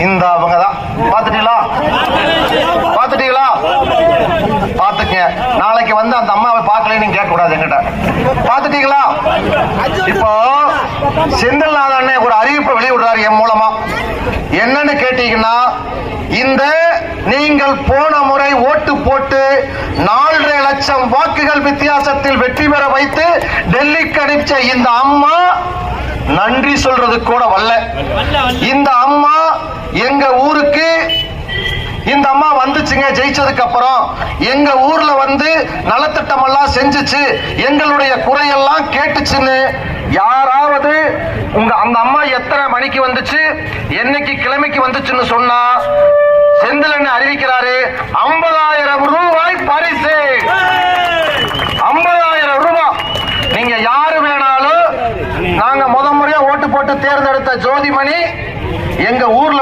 இந்த அவங்க தான். பாத்துட்டீங்களா? பாத்துட்டீங்களா? பாத்துக்க. நாளைக்கு வந்து அந்த அம்மாவை பார்க்கல நீங்க கேட்க கூடாது என்கிட்ட. பாத்துட்டீங்களா? இப்போ செந்தில்நாதன் அண்ணன் ஒரு அறிவிப்பை வெளியிடுறாரு என் மூலமா. என்னன்னு கேட்டீங்கன்னா, இந்த நீங்கள் போன முறை ஓட்டு போட்டு 4.5 லட்சம் வாக்குகள் வித்தியாசத்தில் வெற்றி பெற வைத்து டெல்லிக்கு அனுப்பிச்ச இந்த அம்மா நன்றி சொல்றது கூட வரல. இந்த அம்மா எங்க ஊருக்கு இந்த அம்மா வந்துச்சுங்க, ஜெயிச்சதுக்கு அப்புறம் எங்க ஊர்ல வந்து நலத்திட்டம் எல்லாம் செஞ்சுச்சு, எங்களுடைய குறையெல்லாம் கேட்டுச்சுன்னு யாராவது அந்த அம்மா எத்தனை மணிக்கு வந்துச்சு, என்னைக்கு கிழமைக்கு வந்துச்சுன்னு சொன்னா செந்தில் அறிவிக்கிறாரு 50,000 ரூபாய் பரிசு. 50,000 ரூபாய். நீங்க யாரு வேணாலும், நாங்க முறையா ஓட்டு போட்டு தேர்ந்தெடுத்த ஜோதிமணி எங்க ஊர்ல